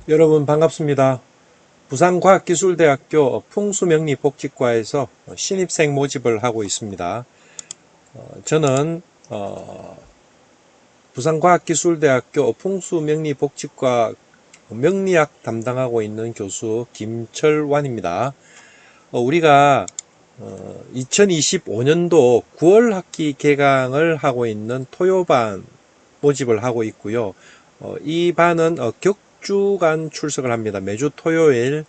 여러분 반갑습니다. 부산과학기술대학교 풍수명리복지과에서 신입생 모집을 하고 있습니다. 저는 부산과학기술대학교 풍수명리복지과 명리학 담당하고 있는 교수 김철완입니다. 우리가 2025년도 9월 학기 개강을 하고 있는 토요반 모집을 하고 있고요. 이 반은 격주간 출석을 합니다. 매주 토요일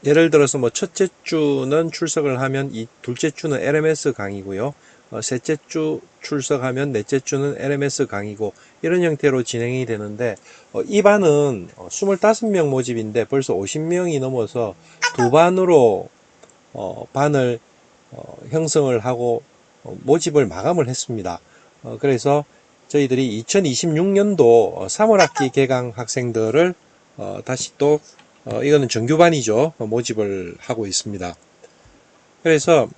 예를 들어서 뭐 첫째 주는 출석을 하면 둘째 주는 LMS 강의고요. 셋째 주 출석하면 넷째 주는 LMS 강의고 이런 형태로 진행이 되는데 이 반은 25명 모집인데 벌써 50명이 넘어서 두 반으로 반을 형성을 하고 모집을 마감을 했습니다. 그래서 저희들이 2026년도 3월 학기 개강 학생들을 다시 또 이거는 정규반이죠. 모집을 하고 있습니다. 그래서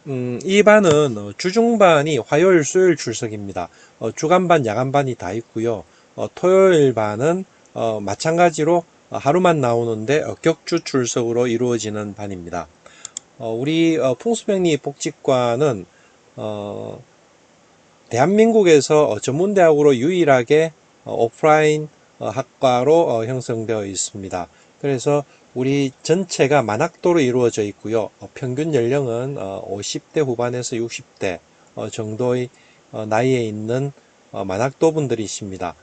이 반은 주중반이 화요일 수요일 출석입니다. 주간반 야간반이 다 있고요. 토요일 반은 마찬가지로 하루만 나오는데 격주 출석으로 이루어지는 반입니다. 우리 풍수병리 복지과는 대한민국에서 전문대학으로 유일하게 오프라인 학과로 형성되어 있습니다. 그래서 우리 전체가 만학도로 이루어져 있고요. 평균 연령은 50대 후반에서 60대 정도의 나이에 있는 만학도 분들이십니다.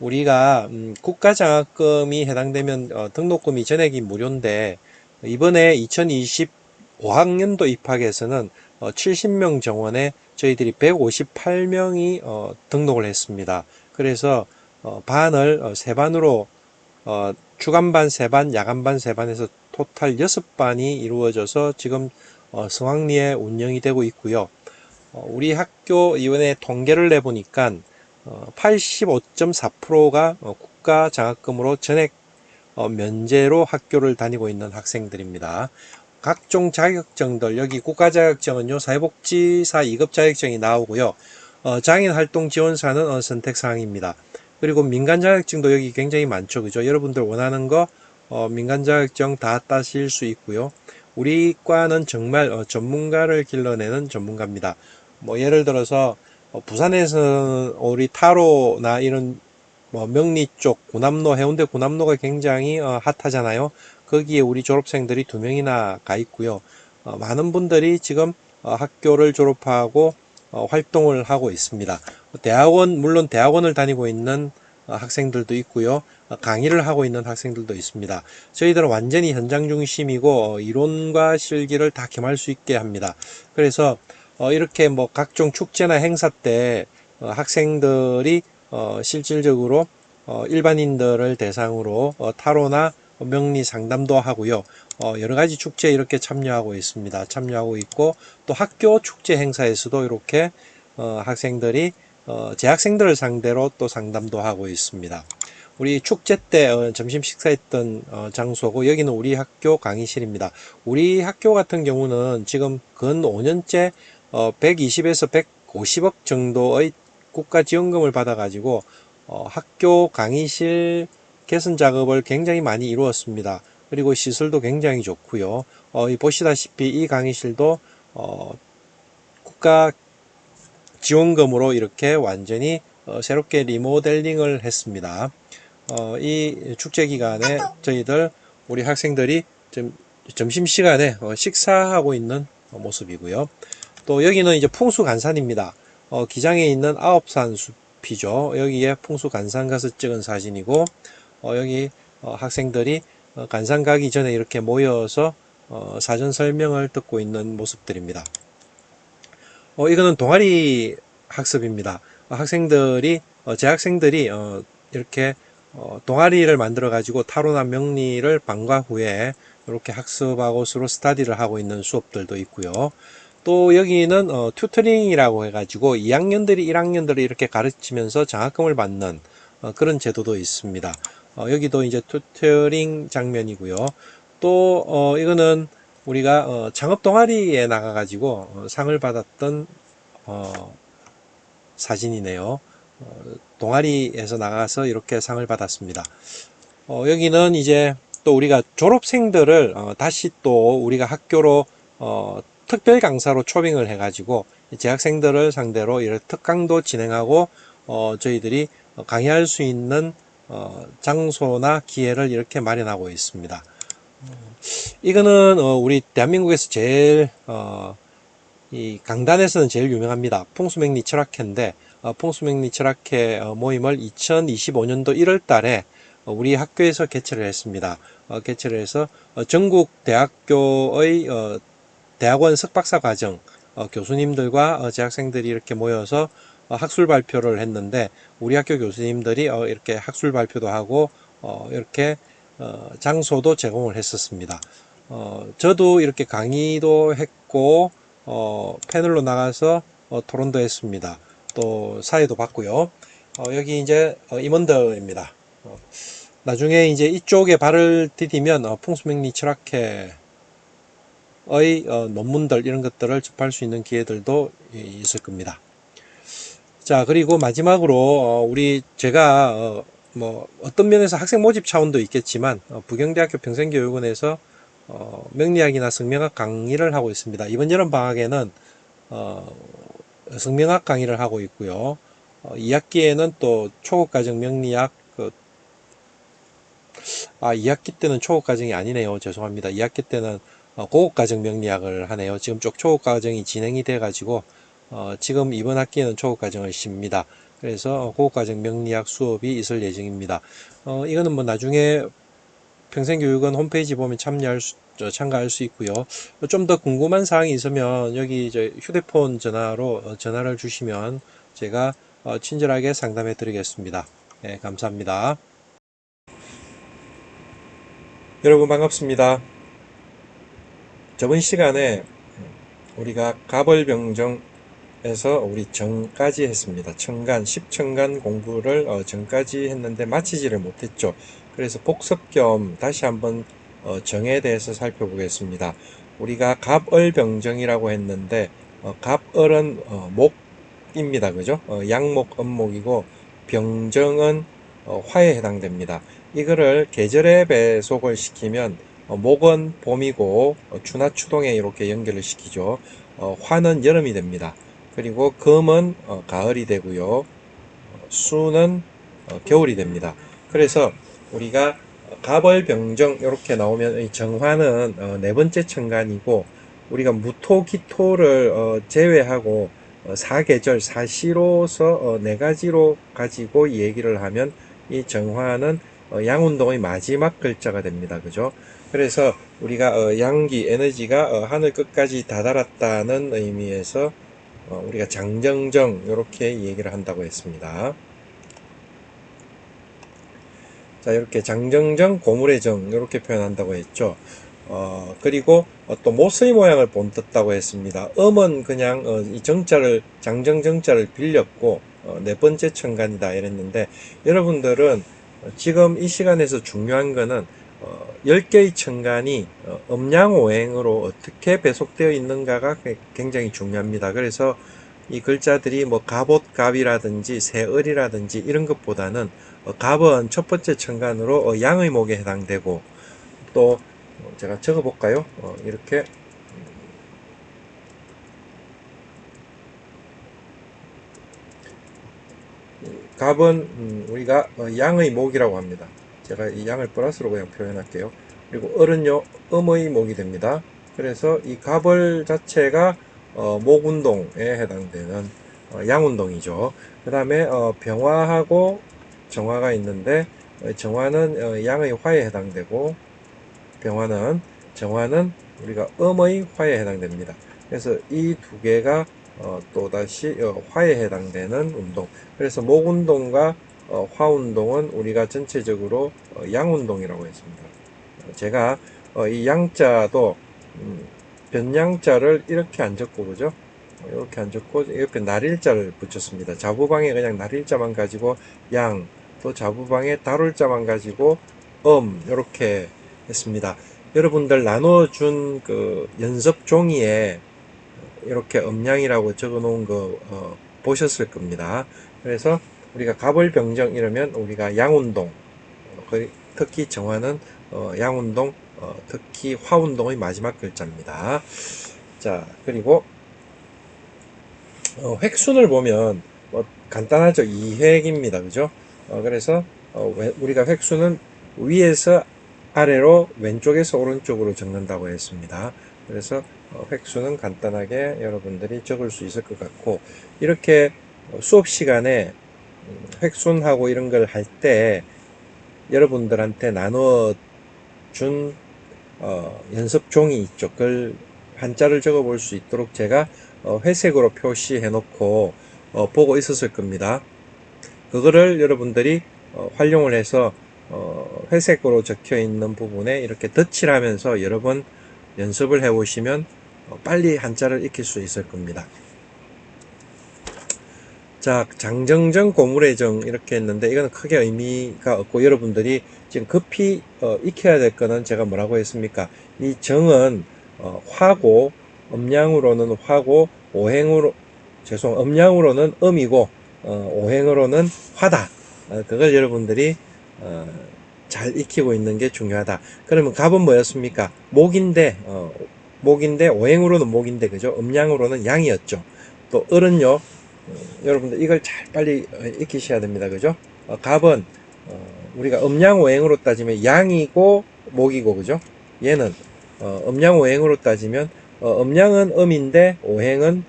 우리가 국가장학금이 해당되면 등록금이 전액이 무료인데 이번에 2025학년도 입학에서는 70명 정원에 저희들이 158명이 등록을 했습니다. 그래서 반을 세 반으로 주간반 3반, 야간반 3반에서 토탈 6반이 이루어져서 지금 성황리에 운영이 되고 있고요. 우리 학교 이번에 통계를 내보니까 85.4%가 국가 장학금으로 전액 면제로 학교를 다니고 있는 학생들입니다. 각종 자격증들, 여기 국가자격증은요, 사회복지사 2급 자격증이 나오고요. 장애인활동지원사는 선택사항입니다. 그리고 민간자격증도 여기 굉장히 많죠. 그죠? 여러분들 원하는 거 민간자격증 다 따실 수 있고요. 우리 과는 정말 전문가를 길러내는 전문가입니다. 뭐 예를 들어서 부산에서는 우리 타로나 이런 뭐 명리 쪽 구남로 해운대 구남로가 굉장히 핫하잖아요. 거기에 우리 졸업생들이 2명이나 가 있고요. 많은 분들이 지금 학교를 졸업하고 활동을 하고 있습니다. 대학원 물론 대학원을 다니고 있는 학생들도 있고요. 강의를 하고 있는 학생들도 있습니다. 저희들은 완전히 현장 중심이고 이론과 실기를 다 겸할 수 있게 합니다. 그래서 이렇게 뭐 각종 축제나 행사 때 학생들이 실질적으로 일반인들을 대상으로 타로나 명리 상담도 하고요. 여러 가지 축제에 이렇게 참여하고 있습니다. 참여하고 있고 또 학교 축제 행사에서도 이렇게 학생들이 재학생들을 상대로 또 상담도 하고 있습니다. 우리 축제 때 점심 식사했던 장소고 여기는 우리 학교 강의실입니다. 우리 학교 같은 경우는 지금 근 5년째 120에서 150억 정도의 국가 지원금을 받아가지고 학교 강의실 개선 작업을 굉장히 많이 이루었습니다. 그리고 시설도 굉장히 좋고요. 보시다시피 이 강의실도 국가 지원금으로 이렇게 완전히 새롭게 리모델링을 했습니다. 이 축제 기간에 저희들 우리 학생들이 점심시간에 식사하고 있는 모습이고요. 또 여기는 이제 풍수간산입니다. 기장에 있는 아홉산 숲이죠. 여기에 풍수간산 가서 찍은 사진이고 여기 학생들이 간산 가기 전에 이렇게 모여서 사전 설명을 듣고 있는 모습들입니다. 이거는 동아리 학습입니다. 학생들이 재학생들이 이렇게 동아리를 만들어 가지고 타로나 명리를 방과 후에 이렇게 학습하고 서로 스터디를 하고 있는 수업들도 있고요. 또 여기는 튜터링이라고 해가지고 2학년들이 1학년들을 이렇게 가르치면서 장학금을 받는 그런 제도도 있습니다. 여기도 이제 튜터링 장면이고요. 또 이거는 우리가 창업 동아리에 나가가지고 상을 받았던 사진이네요. 동아리에서 나가서 이렇게 상을 받았습니다. 여기는 이제 또 우리가 졸업생들을 다시 또 우리가 학교로 특별 강사로 초빙을 해가지고 재학생들을 상대로 이런 특강도 진행하고 저희들이 강의할 수 있는 장소나 기회를 이렇게 마련하고 있습니다. 이거는 우리 대한민국에서 제일 이 강단에서는 제일 유명합니다. 풍수맹리 철학회인데 풍수맹리 철학회 모임을 2025년도 1월 달에 우리 학교에서 개최를 했습니다. 개최를 해서 전국 대학교의 대학원 석박사 과정 교수님들과 재학생들이 이렇게 모여서 학술 발표를 했는데 우리 학교 교수님들이 이렇게 학술 발표도 하고 이렇게 장소도 제공을 했었습니다. 저도 이렇게 강의도 했고 패널로 나가서 토론도 했습니다. 또 사회도 봤고요. 여기 이제 임원들입니다. 나중에 이제 이쪽에 발을 디디면 풍수맹리 철학회의 논문들 이런 것들을 접할 수 있는 기회들도 있을 겁니다. 자, 그리고 마지막으로 우리 제가 뭐 어떤 면에서 학생 모집 차원도 있겠지만 부경대학교 평생교육원에서 명리학이나 성명학 강의를 하고 있습니다. 이번 여름 방학에는 성명학 강의를 하고 있고요. 2학기에는 또 초급과정 명리학 2학기 때는 초급과정이 아니네요. 죄송합니다. 2학기 때는 고급과정 명리학을 하네요. 지금 쪽 초급과정이 진행이 돼 가지고 지금 이번 학기에는 초급과정을 쉽니다. 그래서 고급과정 명리학 수업이 있을 예정입니다. 이거는 뭐 나중에 평생교육원 홈페이지 보면 참가할 수 있고요. 좀 더 궁금한 사항이 있으면 여기 이제 휴대폰 전화로 전화를 주시면 제가 친절하게 상담해 드리겠습니다. 네, 감사합니다. 여러분 반갑습니다. 저번 시간에 우리가 가벌병정에서 우리 정까지 했습니다. 청간, 10청간 공부를 정까지 했는데 마치지를 못했죠. 그래서 복습 겸 다시 한번 정에 대해서 살펴보겠습니다. 우리가 갑을병정이라고 했는데 갑을은 목입니다. 그죠? 양목, 음목이고 병정은 화에 해당됩니다. 이거를 계절에 배속을 시키면 목은 봄이고 추나 추동에 이렇게 연결을 시키죠. 화는 여름이 됩니다. 그리고 금은 가을이 되고요. 수는 겨울이 됩니다. 그래서 우리가 갑월병정 이렇게 나오면 이 정화는 네 번째 천간이고 우리가 무토기토를 제외하고 사계절 사시로서 네 가지로 가지고 얘기를 하면 이 정화는 양운동의 마지막 글자가 됩니다. 그죠? 그래서 우리가 양기 에너지가 하늘 끝까지 다다랐다는 의미에서 우리가 장정정 이렇게 얘기를 한다고 했습니다. 자, 이렇게 장정정, 고물의 정 이렇게 표현한다고 했죠. 그리고 또 못의 모양을 본떴다고 했습니다. 음은 그냥 이 정자를 장정정자를 빌렸고 네 번째 천간이다 이랬는데 여러분들은 지금 이 시간에서 중요한 거는 10개의 천간이 음양오행으로 어떻게 배속되어 있는가가 굉장히 중요합니다. 그래서 이 글자들이 뭐 갑옷, 갑이라든지 새을이라든지 이런 것보다는 갑은 첫 번째 천간으로 양의 목에 해당되고 또 제가 적어 볼까요? 이렇게 갑은 우리가 양의 목이라고 합니다. 제가 이 양을 플러스로 그냥 표현할게요. 그리고 을은요 음의 목이 됩니다. 그래서 이 갑을 자체가 목운동에 해당되는 양운동이죠. 그 다음에 병화하고 정화가 있는데 정화는 양의 화에 해당되고 정화는 우리가 음의 화에 해당됩니다. 그래서 이 두 개가 또다시 화에 해당되는 운동. 그래서 목운동과 화운동은 우리가 전체적으로 양운동이라고 했습니다. 제가 이 양자도 변양자를 이렇게 안 적고 그죠? 이렇게 안 적고 옆에 날일자를 붙였습니다. 자부방에 그냥 날일자만 가지고 양, 또 자부방에 달울자만 가지고 이렇게 했습니다. 여러분들 나눠준 그 연습 종이에 이렇게 음양이라고 적어 놓은 거 보셨을 겁니다. 그래서 우리가 갑을병정 이러면 우리가 양운동 특히 정화는 양운동, 특히 화운동의 마지막 글자입니다. 자, 그리고 획순을 보면 간단하죠. 2획입니다. 그죠? 그래서 우리가 획순은 위에서 아래로 왼쪽에서 오른쪽으로 적는다고 했습니다. 그래서 획수는 간단하게 여러분들이 적을 수 있을 것 같고, 이렇게 수업 시간에 획순하고 이런 걸 할 때 여러분들한테 나눠 준 연습 종이 있죠. 그걸 한자를 적어 볼 수 있도록 제가 회색으로 표시해 놓고 보고 있었을 겁니다. 그거를 여러분들이 활용을 해서 회색으로 적혀 있는 부분에 이렇게 덧칠 하면서 여러 번 연습을 해 보시면 빨리 한자를 익힐 수 있을 겁니다. 자, 장정정 고물의 정 이렇게 했는데 이거는 크게 의미가 없고, 여러분들이 지금 급히 익혀야 될 거는 제가 뭐라고 했습니까? 이 정은 화고, 음량으로는 화고, 음량으로는 음이고 오행으로는 화다. 그걸 여러분들이 잘 익히고 있는 게 중요하다. 그러면 갑은 뭐였습니까? 목인데 오행으로는 목인데, 그죠? 음량으로는 양이었죠. 또 을은요, 여러분들 이걸 잘 빨리 익히셔야 됩니다. 그죠? 갑은 우리가 음양오행으로 따지면 양이고 목이고, 그죠? 얘는 음양오행으로 따지면 음양은 음인데 오행은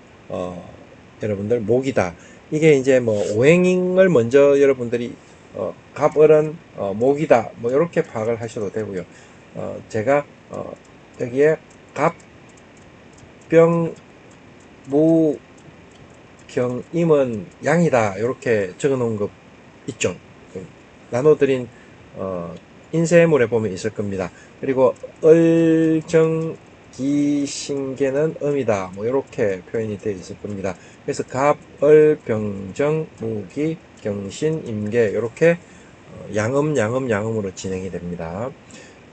여러분들 목이다. 이게 이제 뭐 오행을 먼저 여러분들이 갑을은 목이다, 뭐 이렇게 파악을 하셔도 되고요. 제가 여기에 갑병 무 경임은 양이다 이렇게 적어 놓은 거 있죠. 나눠드린 인쇄물에 보면 있을 겁니다. 그리고 을정기신계는 음이다, 뭐 이렇게 표현이 되어 있을 겁니다. 그래서 갑, 을, 병정, 무기, 경신, 임계 이렇게 양음으로 진행이 됩니다.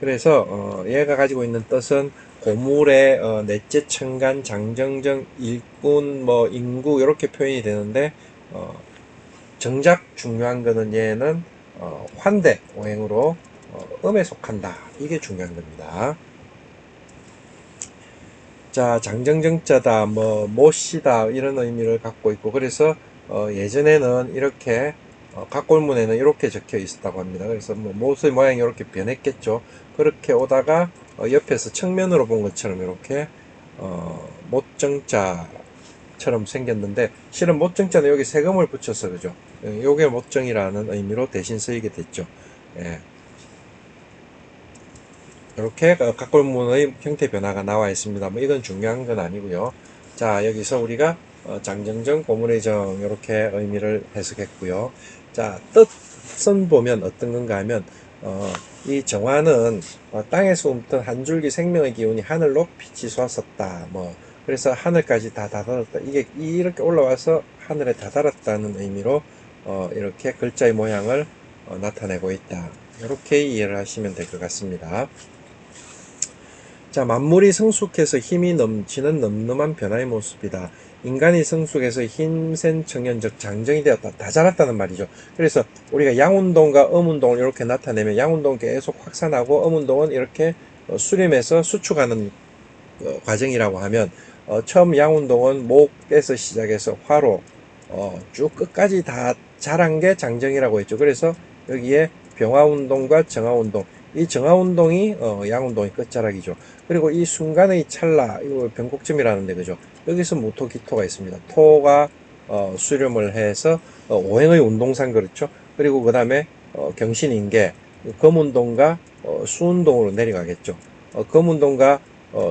그래서 얘가 가지고 있는 뜻은 고물의 넷째 천간, 장정정, 일꾼, 뭐 인구 이렇게 표현이 되는데, 정작 중요한 거는 얘는 환대 오행으로 음에 속한다. 이게 중요한 겁니다. 자, 장정정자다, 뭐 못이다 이런 의미를 갖고 있고, 그래서 예전에는 이렇게 각골문에는 이렇게 적혀 있었다고 합니다. 그래서 뭐 못의 모양이 이렇게 변했겠죠. 그렇게 오다가 옆에서 측면으로 본 것처럼 이렇게 못정자처럼 생겼는데, 실은 못정자는 여기 세금을 붙여서, 그죠? 요게 못정이라는 의미로 대신 쓰이게 됐죠. 예. 이렇게 각골문의 형태 변화가 나와 있습니다. 뭐 이건 중요한 건 아니고요. 자, 여기서 우리가 장정정, 고물의 정 이렇게 의미를 해석했고요. 자, 뜻은 보면 어떤 건가 하면 이 정화는 땅에서 움튼 한 줄기 생명의 기운이 하늘로 빛이 솟았다. 뭐 그래서 하늘까지 다 다다랐다. 이게 이렇게 올라와서 하늘에 다다랐다는 의미로 이렇게 글자의 모양을 나타내고 있다. 이렇게 이해를 하시면 될 것 같습니다. 자, 만물이 성숙해서 힘이 넘치는 늠름한 변화의 모습이다. 인간이 성숙해서 힘센 청년적 장정이 되었다. 다 자랐다는 말이죠. 그래서 우리가 양운동과 음운동을 이렇게 나타내면 양운동은 계속 확산하고 음운동은 이렇게 수렴해서 수축하는 과정이라고 하면, 처음 양운동은 목에서 시작해서 화로 쭉 끝까지 다 자란 게 장정이라고 했죠. 그래서 여기에 병화운동과 정화운동, 이 정화운동이 양운동의 끝자락이죠. 그리고 이 순간의 찰나, 이거 변곡점이라는데, 그죠? 여기서 무토기토가 있습니다. 토가 수렴을 해서 오행의 운동상, 그렇죠? 그리고 그 다음에 경신인계, 금운동과 수운동으로 내려가겠죠. 금운동과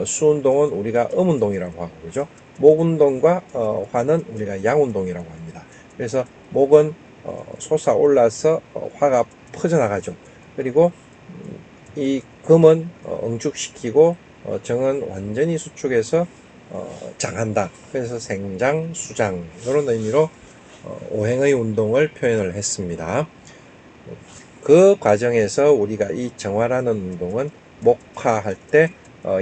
수운동은 우리가 음운동이라고 하고, 그죠? 목운동과 화는 우리가 양운동이라고 합니다. 그래서 목은 솟아올라서 화가 퍼져나가죠. 그리고 이 금은 응축시키고 정은 완전히 수축해서 장한다. 그래서 생장, 수장 이런 의미로 오행의 운동을 표현을 했습니다. 그 과정에서 우리가 이 정화라는 운동은 목화할 때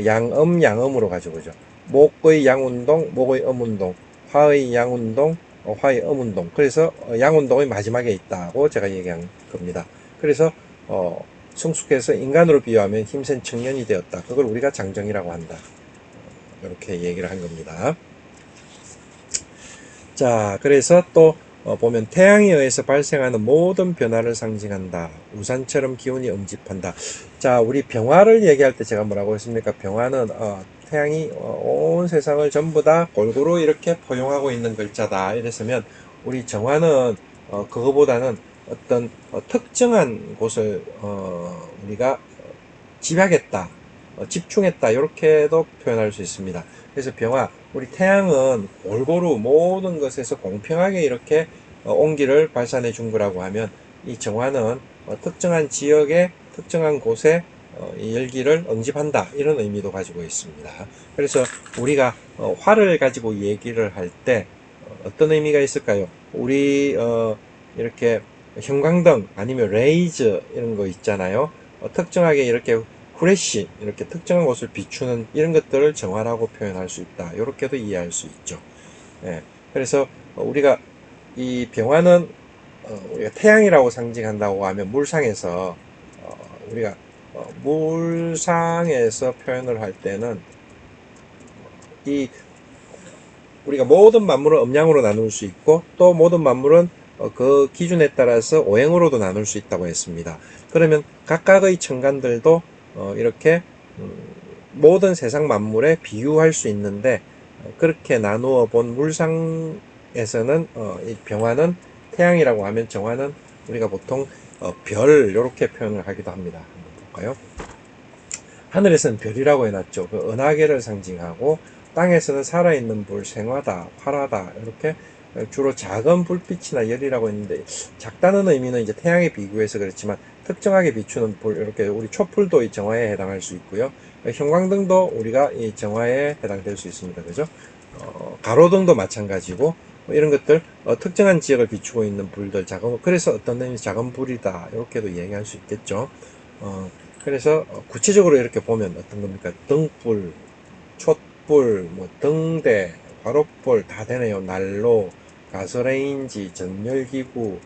양음으로 가죠. 그죠? 목의 양운동, 목의 음운동, 화의 양운동, 화의 음운동. 그래서 양운동의 마지막에 있다고 제가 얘기한 겁니다. 그래서 성숙해서 인간으로 비유하면 힘센 청년이 되었다. 그걸 우리가 장정이라고 한다. 이렇게 얘기를 한 겁니다. 자, 그래서 또 보면 태양에 의해서 발생하는 모든 변화를 상징한다. 우산처럼 기운이 응집한다. 자, 우리 병화를 얘기할 때 제가 뭐라고 했습니까? 병화는 태양이 온 세상을 전부 다 골고루 이렇게 포용하고 있는 글자다. 이랬으면 우리 정화는 그거보다는 어떤 특정한 곳을 우리가 집약했다, 집중했다, 이렇게도 표현할 수 있습니다. 그래서 병화, 우리 태양은 골고루 모든 것에서 공평하게 이렇게 온기를 발산해 준 거라고 하면, 이 정화는 특정한 지역에 특정한 곳에 이 열기를 응집한다, 이런 의미도 가지고 있습니다. 그래서 우리가 화를 가지고 얘기를 할 때 어떤 의미가 있을까요? 우리 이렇게 형광등 아니면 레이저 이런 거 있잖아요. 특정하게 이렇게 후레쉬, 이렇게 특정한 곳을 비추는 이런 것들을 정화라고 표현할 수 있다. 이렇게도 이해할 수 있죠. 예. 그래서 우리가 이 병화는 우리가 태양이라고 상징한다고 하면 물상에서 우리가 물상에서 표현을 할 때는 이 우리가 모든 만물을 음양으로 나눌 수 있고, 또 모든 만물은 그 기준에 따라서 오행으로도 나눌 수 있다고 했습니다. 그러면 각각의 천간들도 이렇게 모든 세상 만물에 비유할 수 있는데, 그렇게 나누어 본 물상에서는 이 병화는 태양이라고 하면, 정화는 우리가 보통 별, 이렇게 표현을 하기도 합니다. 한번 볼까요? 하늘에서는 별이라고 해놨죠. 그 은하계를 상징하고, 땅에서는 살아있는 불, 생화다, 활하다, 이렇게 주로 작은 불빛이나 열이라고 했는데, 작다는 의미는 이제 태양에 비교해서 그렇지만 특정하게 비추는 불, 이렇게 우리 촛불도 이 정화에 해당할 수 있고요. 형광등도 우리가 이 정화에 해당될 수 있습니다. 그죠? 가로등도 마찬가지고, 이런 것들 특정한 지역을 비추고 있는 불들, 작은, 그래서 어떤 의미 작은 불이다, 이렇게도 얘기할 수 있겠죠. 그래서 구체적으로 이렇게 보면 어떤 겁니까? 등불, 촛불, 뭐 등대, 화롯불 다 되네요. 난로, 가스레인지, 전열기구,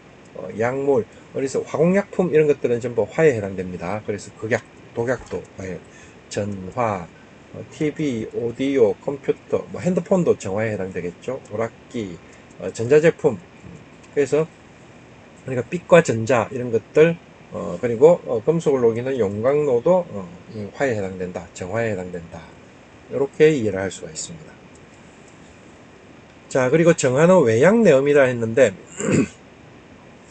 약물, 그래서 화공약품 이런 것들은 전부 화에 해당됩니다. 그래서 극약, 독약도 화에, 전화, TV, 오디오, 컴퓨터, 뭐 핸드폰도 정화에 해당되겠죠. 오락기, 전자제품. 그래서 그러니까 빛과 전자 이런 것들, 그리고 금속을 녹이는 용광로도 화에 해당된다, 정화에 해당된다, 이렇게 이해를 할 수가 있습니다. 자, 그리고 정화는 외양내음이라 했는데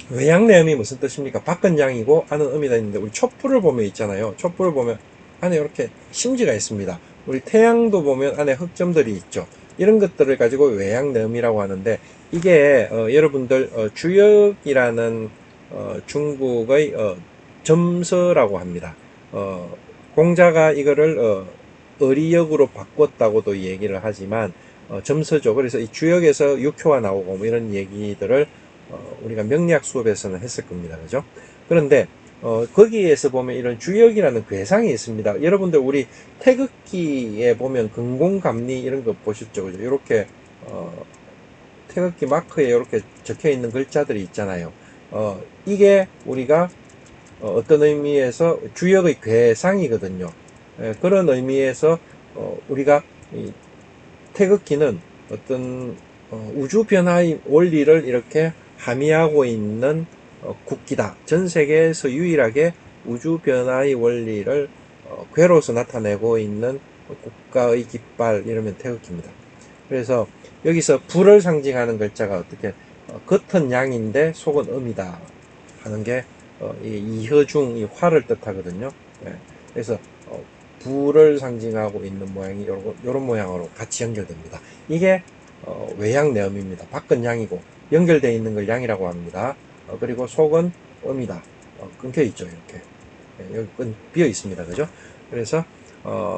외양내음이 무슨 뜻입니까? 밖은 양이고 안은 음이다 했는데, 우리 촛불을 보면 있잖아요. 촛불을 보면 안에 이렇게 심지가 있습니다. 우리 태양도 보면 안에 흑점들이 있죠. 이런 것들을 가지고 외양내음이라고 하는데, 이게 여러분들 주역이라는 중국의 점서라고 합니다. 공자가 이거를 어리역으로 바꿨다고도 얘기를 하지만 점서죠. 그래서 이 주역에서 육효가 나오고 뭐 이런 얘기들을 우리가 명리학 수업에서는 했을 겁니다. 그죠? 그런데 거기에서 보면 이런 주역이라는 괴상이 있습니다. 여러분들 우리 태극기에 보면 근공감리 이런 거 보셨죠? 그죠? 이렇게 태극기 마크에 이렇게 적혀 있는 글자들이 있잖아요. 이게 우리가 어떤 의미에서 주역의 괴상이거든요. 그런 의미에서 우리가 이 태극기는 어떤 우주 변화의 원리를 이렇게 함의하고 있는 국기다. 전 세계에서 유일하게 우주 변화의 원리를 궤로서 나타내고 있는 국가의 깃발, 이러면 태극기입니다. 그래서 여기서 불을 상징하는 글자가 어떻게 겉은 양인데 속은 음이다 하는 게 이허중, 이 화를 뜻하거든요. 그래서 불을 상징하고 있는 모양이 요런 모양으로 같이 연결됩니다. 이게 외양내음입니다. 밖은 양이고 연결되어 있는 걸 양이라고 합니다. 그리고 속은 음이다. 끊겨 있죠. 이렇게 여기 비어 있습니다. 그죠? 그래서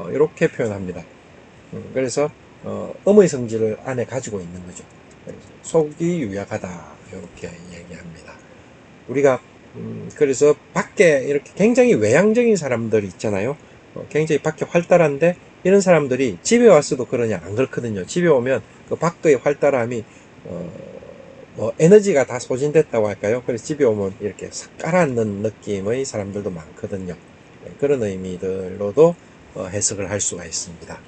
이렇게 표현합니다. 그래서 음의 성질을 안에 가지고 있는 거죠. 그래서 속이 유약하다, 이렇게 얘기합니다. 우리가 그래서 밖에 이렇게 굉장히 외향적인 사람들 있잖아요. 굉장히 밖에 활달한데, 이런 사람들이 집에 왔어도 그러냐? 안 그렇거든요. 집에 오면 그 밖의 활달함이 에너지가 다 소진됐다고 할까요? 그래서 집에 오면 이렇게 싹 깔아앉는 느낌의 사람들도 많거든요. 네, 그런 의미들로도 해석을 할 수가 있습니다.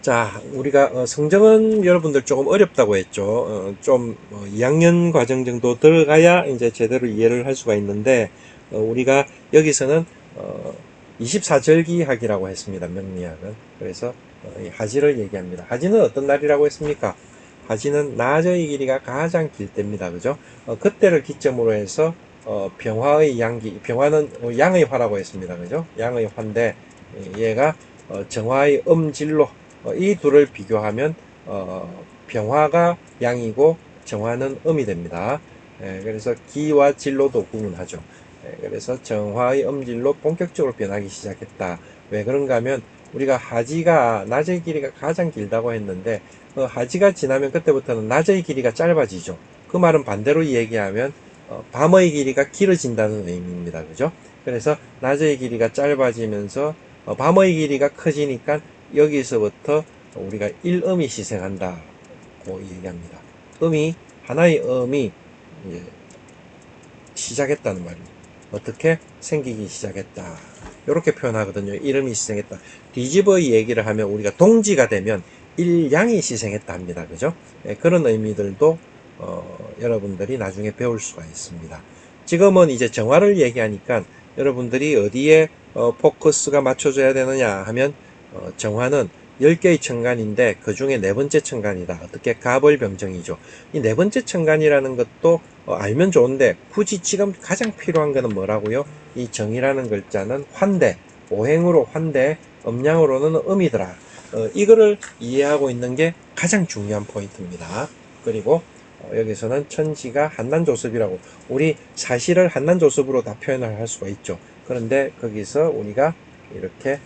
자, 우리가 성정은 여러분들 조금 어렵다고 했죠. 좀 2학년 과정 정도 들어가야 이제 제대로 이해를 할 수가 있는데 우리가 여기서는 24절기학이라고 했습니다. 명리학은. 그래서 이 하지를 얘기합니다. 하지는 어떤 날이라고 했습니까? 하지는 낮의 길이가 가장 길 때입니다. 그죠? 그때를 기점으로 해서 병화의 양기, 병화는 양의 화라고 했습니다. 그죠? 양의 화인데 얘가 정화의 음질로 이 둘을 비교하면 병화가 양이고 정화는 음이 됩니다. 그래서 기와 질로도 구분하죠. 그래서 정화의 음질로 본격적으로 변하기 시작했다. 왜 그런가 하면 우리가 하지가 낮의 길이가 가장 길다고 했는데 하지가 지나면 그때부터는 낮의 길이가 짧아지죠. 그 말은 반대로 얘기하면 밤의 길이가 길어진다는 의미입니다. 그죠? 그래서 낮의 길이가 짧아지면서 밤의 길이가 커지니까 여기서부터 우리가 일음이 시생한다고 얘기합니다. 하나의 음이 이제 시작했다는 말입니다. 어떻게 생기기 시작했다. 이렇게 표현하거든요. 이름이 시생했다. 뒤집어 얘기를 하면 우리가 동지가 되면 일양이 시생했다 합니다. 그죠? 그런 의미들도 여러분들이 나중에 배울 수가 있습니다. 지금은 이제 정화를 얘기하니까 여러분들이 어디에 포커스가 맞춰져야 되느냐 하면 정화는 10개의 천간인데 그 중에 네 번째 천간이다. 어떻게 가벌병정이죠. 이 네 번째 천간이라는 것도 알면 좋은데 굳이 지금 가장 필요한 것은 뭐라고요? 이 정이라는 글자는 환대, 오행으로 환대, 음양으로는 음이더라. 이거를 이해하고 있는 게 가장 중요한 포인트입니다. 그리고 여기서는 천지가 한난조습이라고 우리 사실을 한난조습으로 다 표현을 할 수가 있죠. 그런데 거기서 우리가 이렇게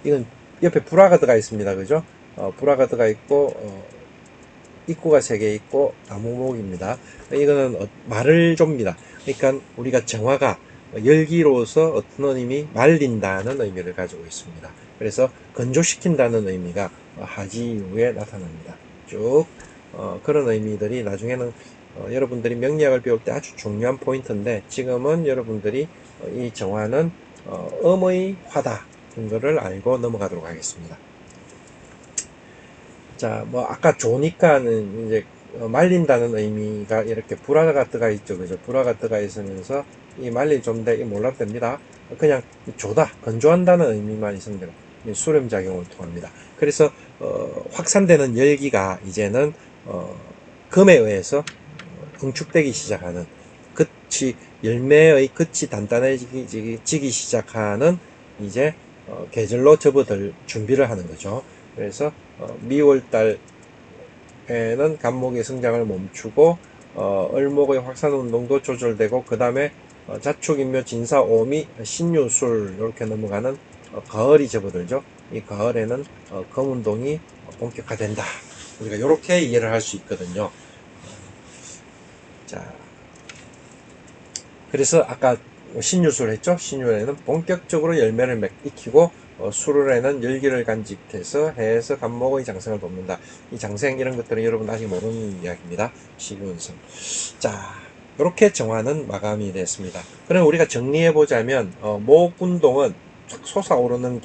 이건 옆에 불화가 들어가 있습니다. 그죠? 불화가 들어가 있고 입구가 3개 있고 나무목입니다. 이거는 말을 줍니다. 그러니까 우리가 정화가 열기로서 어떤 의미 말린다는 의미를 가지고 있습니다. 그래서 건조시킨다는 의미가 하지 이후에 나타납니다. 쭉 그런 의미들이 나중에는 여러분들이 명리학을 배울 때 아주 중요한 포인트인데 지금은 여러분들이 이 정화는 음의 화다 이거를 알고 넘어가도록 하겠습니다. 자, 뭐 아까 조니까는 이제 말린다는 의미가 이렇게 불화가 들어가 있죠. 그죠? 불화가 들어가 있으면서 이 말릴 좀데 이 몰라도 됩니다. 그냥 조다, 건조한다는 의미만 있으면 돼요. 수렴작용을 통합니다. 그래서 확산되는 열기가 이제는 금에 의해서 응축되기 시작하는 열매의 끝이 단단해지기 시작하는 이제 계절로 접어들 준비를 하는 거죠. 그래서 미월달에는 간목의 성장을 멈추고 을목의 확산 운동도 조절되고 그 다음에 자축인묘 진사오미 신유술 이렇게 넘어가는 가을이 접어들죠. 이 가을에는 검운동이 본격화된다. 우리가 이렇게 이해를 할 수 있거든요. 자, 그래서 아까 신유술 했죠. 신유에는 본격적으로 열매를 익히고 수술에는 열기를 간직해서 해에서 간목의 장생을 돕는다. 이 장생 이런 것들은 여러분 아직 모르는 이야기입니다. 시운성. 자, 이렇게 정화는 마감이 됐습니다. 그럼 우리가 정리해 보자면 목운동은 솟아오르는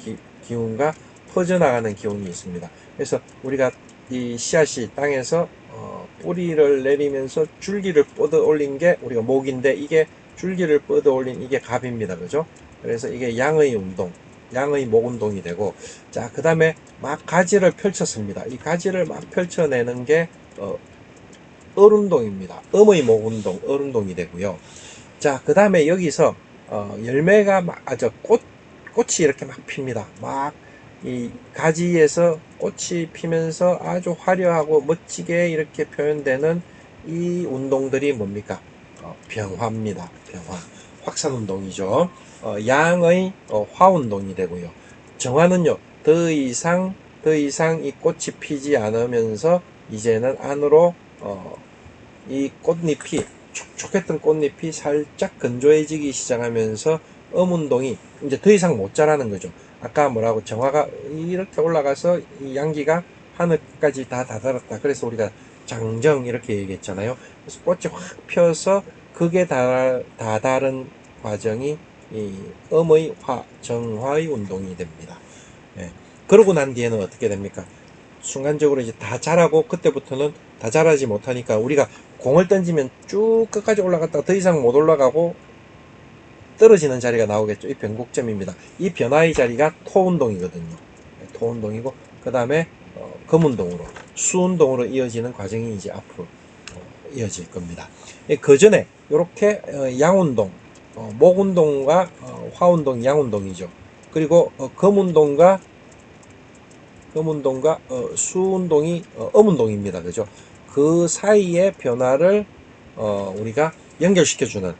기운과 퍼져나가는 기운이 있습니다. 그래서 우리가 이 씨앗이 땅에서 뿌리를 내리면서 줄기를 뻗어 올린 게 우리가 목인데 이게 줄기를 뻗어 올린 이게 갑입니다. 그죠? 그래서 이게 양의 운동, 양의 목 운동이 되고, 자, 그 다음에 막 가지를 펼쳤습니다. 이 가지를 막 펼쳐내는 게, 얼운동입니다. 음의 목 운동, 얼운동이 되고요. 자, 그 다음에 여기서, 열매가 꽃이 이렇게 막 핍니다. 이 가지에서 꽃이 피면서 아주 화려하고 멋지게 이렇게 표현되는 이 운동들이 뭡니까? 병화입니다. 병화. 확산 운동이죠. 양의 화 운동이 되고요. 정화는요. 더 이상 이 꽃이 피지 않으면서 이제는 안으로 이 꽃잎이 촉촉했던 꽃잎이 살짝 건조해지기 시작하면서 운동이 이제 더 이상 못 자라는 거죠. 아까 뭐라고 정화가 이렇게 올라가서 이 양기가 하늘까지 다 다다랐다. 그래서 우리가 장정 이렇게 얘기했잖아요. 그래서 꽃이 확 펴서 극에 다다른 과정이 이 음의 정화의 운동이 됩니다. 예. 그러고 난 뒤에는 어떻게 됩니까? 순간적으로 이제 다 자라고 그때부터는 다 자라지 못하니까 우리가 공을 던지면 쭉 끝까지 올라갔다가 더 이상 못 올라가고 떨어지는 자리가 나오겠죠. 이 변곡점입니다. 이 변화의 자리가 토운동이거든요. 토운동이고 그 다음에 금운동으로 수운동으로 이어지는 과정이 이제 앞으로 이어질 겁니다. 그 전에 이렇게 양운동, 목운동과 화운동, 양운동이죠. 그리고 금운동과 수운동이 음운동입니다. 그죠? 그 사이의 변화를 우리가 연결시켜주는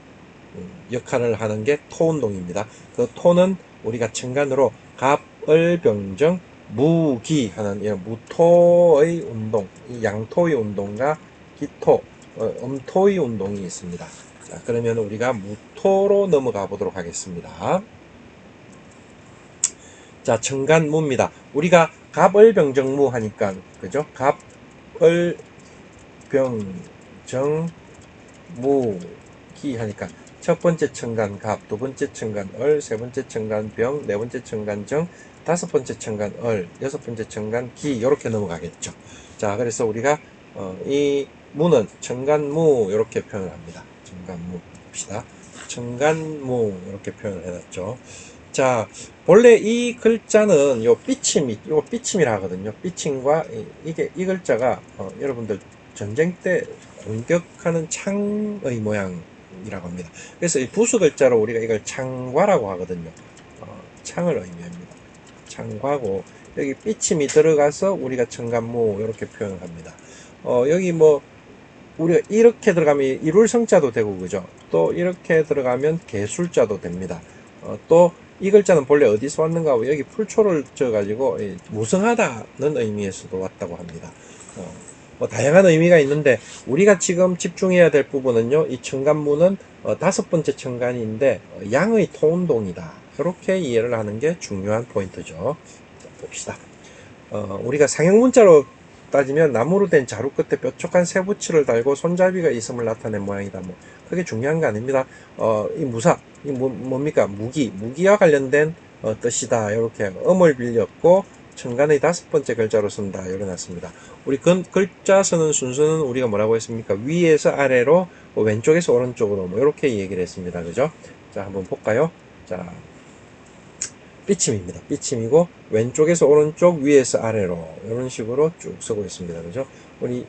역할을 하는 게 토운동입니다. 그 토는 우리가 천간으로 갑을병정 무기 하는 무토의 운동, 양토의 운동과 기토, 음토의 운동이 있습니다. 자, 그러면 우리가 무토로 넘어가 보도록 하겠습니다. 자, 천간무입니다. 우리가 갑을병정무 하니까, 그죠? 갑을병정무기 하니까, 첫 번째 천간 갑, 두 번째 천간 을, 세 번째 천간 병, 네 번째 천간 정, 다섯 번째 천간 을, 여섯 번째 천간 기, 이렇게 넘어가겠죠. 자, 그래서 우리가, 이 무는 천간무, 이렇게 표현을 합니다. 천간무 봅시다. 천간무, 이렇게 표현을 해놨죠. 자, 본래 이 글자는 요 삐침이라 하거든요. 삐침과 이 글자가 여러분들 전쟁 때 공격하는 창의 모양이라고 합니다. 그래서 이 부수 글자로 우리가 이걸 창과라고 하거든요. 창을 의미합니다. 창과고 여기 삐침이 들어가서 우리가 천간무 이렇게 표현을 합니다. 여기 뭐 우리가 이렇게 들어가면 이룰성자도 되고 그죠? 또 이렇게 들어가면 개술자도 됩니다. 또 이 글자는 본래 어디서 왔는가 하고 여기 풀초를 져가지고 무성하다는 의미에서도 왔다고 합니다. 뭐 다양한 의미가 있는데 우리가 지금 집중해야 될 부분은요. 이 천간무는 다섯 번째 천간인데 양의 토운동이다. 이렇게 이해를 하는 게 중요한 포인트죠. 자, 봅시다. 우리가 상형문자로 따지면 나무로 된 자루 끝에 뾰족한 쇠붙이를 달고 손잡이가 있음을 나타낸 모양이다. 뭐 그게 중요한 거 아닙니다. 이 무사, 이 뭡니까? 무기와 관련된 뜻이다. 이렇게 음을 빌렸고 천간의 다섯 번째 글자로 쓴다. 이래놨습니다. 우리 글자 쓰는 순서는 우리가 뭐라고 했습니까? 위에서 아래로 왼쪽에서 오른쪽으로 뭐 이렇게 얘기를 했습니다. 그죠? 자, 한번 볼까요? 자. 삐침입니다. 삐침이고 왼쪽에서 오른쪽 위에서 아래로 이런 식으로 쭉 쓰고 있습니다. 그죠? 우리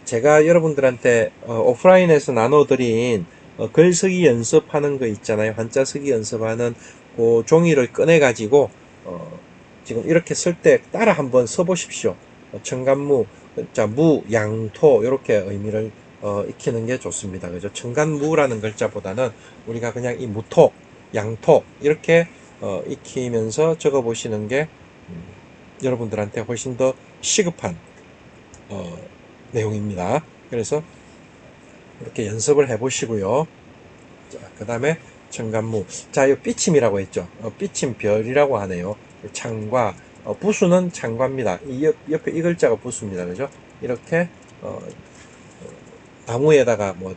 제가 여러분들한테 오프라인에서 나눠드린 글쓰기 연습하는 거 있잖아요. 한자 쓰기 연습하는 그 종이를 꺼내 가지고 지금 이렇게 쓸 때 따라 한번 써보십시오. 천간무, 자, 무, 양토 이렇게 의미를 익히는 게 좋습니다. 그죠? 천간무라는 글자보다는 우리가 그냥 이 무토, 양토 이렇게 익히면서 적어보시는 게 여러분들한테 훨씬 더 시급한 내용입니다. 그래서 이렇게 연습을 해보시고요. 자, 그 다음에 천간무. 자, 이 삐침이라고 했죠. 삐침별이라고 하네요. 창과 부수는 창과입니다. 이 옆에 이 글자가 부수입니다. 그죠? 이렇게 나무에다가 뭐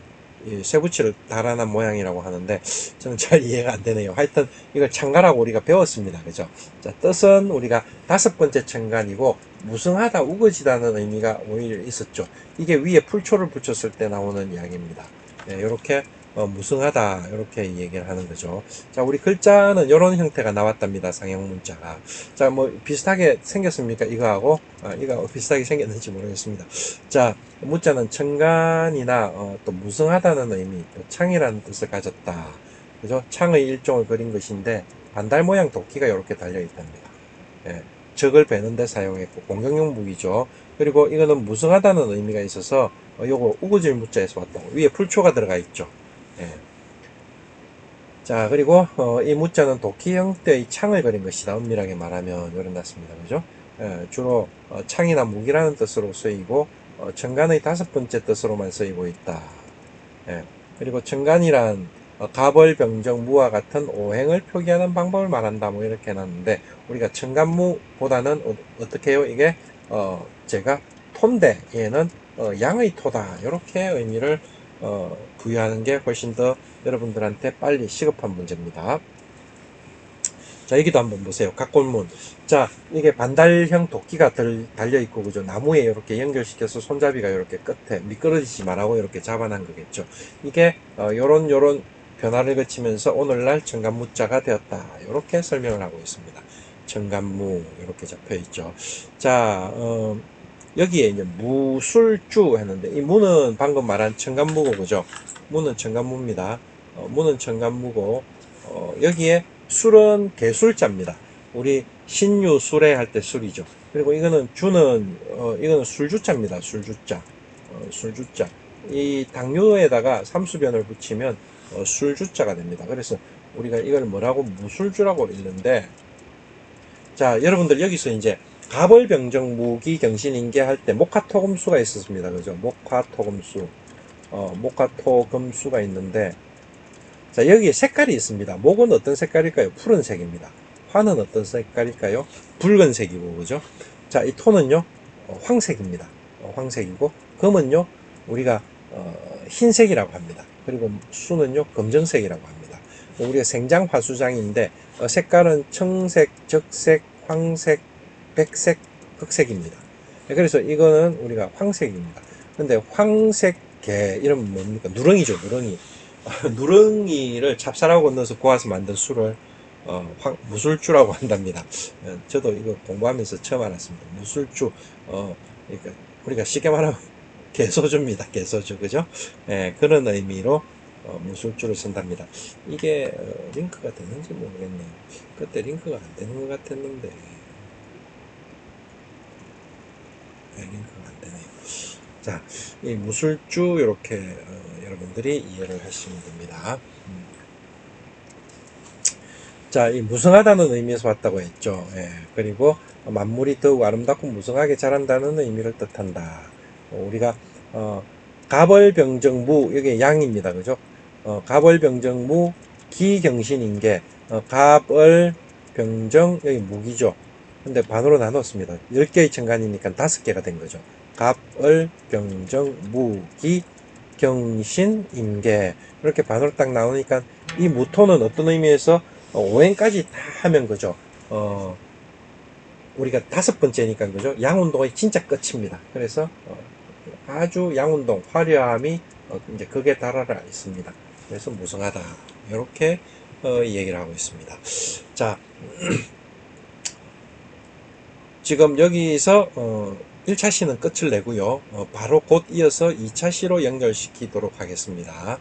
쇠붙이를 달아난 모양이라고 하는데 저는 잘 이해가 안 되네요. 하여튼 이걸 창가라고 우리가 배웠습니다. 그죠? 자, 뜻은 우리가 다섯 번째 천간이고 무성하다, 우거지다는 의미가 오히려 있었죠. 이게 위에 풀초를 붙였을 때 나오는 이야기입니다. 네, 이렇게 무성하다 이렇게 얘기를 하는 거죠. 자, 우리 글자는 이런 형태가 나왔답니다. 상형 문자가. 자, 뭐 비슷하게 생겼습니까? 이거하고 이거 비슷하게 생겼는지 모르겠습니다. 자, 무자는 천간이나 또 무성하다는 의미, 창이라는 뜻을 가졌다. 그죠? 창의 일종을 그린 것인데 반달 모양 도끼가 이렇게 달려 있답니다. 예, 적을 베는 데 사용했고 공격용 무기죠. 그리고 이거는 무성하다는 의미가 있어서 요거 우거질 무자에서 왔다고. 위에 풀초가 들어가 있죠. 예. 자, 그리고 이 무자는 도끼 형태의 창을 그린 것이다. 엄밀하게 말하면 이런 났습니다. 그죠? 예, 주로 창이나 무기라는 뜻으로 쓰이고 천간의 다섯 번째 뜻으로만 쓰이고 있다. 예. 그리고 천간이란 갑을병정 무와 같은 오행을 표기하는 방법을 말한다. 뭐 이렇게 해놨는데 우리가 천간무보다는 어떻게 해요? 이게 제가 톤데 얘는 양의 토다. 이렇게 의미를 부여하는 게 훨씬 더 여러분들한테 빨리 시급한 문제입니다. 자, 여기도 한번 보세요. 각골문. 자, 이게 반달형 도끼가 달려 있고, 그죠? 나무에 이렇게 연결시켜서 손잡이가 이렇게 끝에 미끄러지지 말라고 이렇게 잡아놓은 거겠죠. 이게, 요런 변화를 거치면서 오늘날 청간무자가 되었다. 이렇게 설명을 하고 있습니다. 청간무, 이렇게 잡혀 있죠. 자, 여기에 이제 무술주 했는데, 이 무는 방금 말한 청간무고, 그죠? 무는 청간무입니다. 무는 청간무고, 여기에 술은 개술자입니다. 우리 신유 수레 할 때 술이죠. 그리고 이거는 주는 이거는 술주자입니다. 술주자. 술주자. 이 당뇨에다가 삼수변을 붙이면 술주자가 됩니다. 그래서 우리가 이걸 뭐라고 무술주라고 읽는데, 자, 여러분들 여기서 이제 가벌병정 무기경신인계 할 때 목화토금수가 있었습니다. 그죠? 목화토금수. 목화토금수가 있는데, 자, 여기에 색깔이 있습니다. 목은 어떤 색깔일까요? 푸른색입니다. 화는 어떤 색깔일까요? 붉은색이고, 그죠? 자, 이 토는요, 황색입니다. 황색이고, 금은요, 우리가, 흰색이라고 합니다. 그리고 수는요, 검정색이라고 합니다. 우리가 생장화수장인데, 색깔은 청색, 적색, 황색, 백색, 흑색입니다. 그래서 이거는 우리가 황색입니다. 근데 황색계, 이러면 뭡니까? 누렁이죠, 누렁이. 누렁이를 찹쌀하고 넣어서 고아서 만든 술을 무술주라고 한답니다. 저도 이거 공부하면서 처음 알았습니다. 무술주. 그러니까 우리가 쉽게 말하면 개소주입니다. 개소주, 그죠? 그런 의미로 무술주를 쓴답니다. 이게 링크가 되는지 모르겠네요. 그때 링크가 안 되는 것 같았는데 링크가 안 되네요. 자, 이 무술주 이렇게 여러분들이 이해를 하시면 됩니다. 자, 이 무성하다는 의미에서 왔다고 했죠. 그리고 만물이 더욱 아름답고 무성하게 자란다는 의미를 뜻한다. 우리가 가벌병정무, 이게 양입니다. 그죠? 가벌병정무 기경신인계, 가벌병정, 여기 무기죠. 근데 반으로 나눴습니다. 10개의 천간이니까 5개가 된 거죠. 갑을병정 무기 경신 임계, 이렇게 반으로 딱 나오니까 이 무토는 어떤 의미에서 오행까지 다 하면 그죠. 우리가 5번째니까 그죠. 양운동의 진짜 끝입니다. 그래서 아주 양운동 화려함이 이제 극에 달하라 있습니다. 그래서 무성하다 이렇게 얘기를 하고 있습니다. 자, 지금 여기서 1차 시는 끝을 내고요. 바로 곧 이어서 2차 시로 연결시키도록 하겠습니다.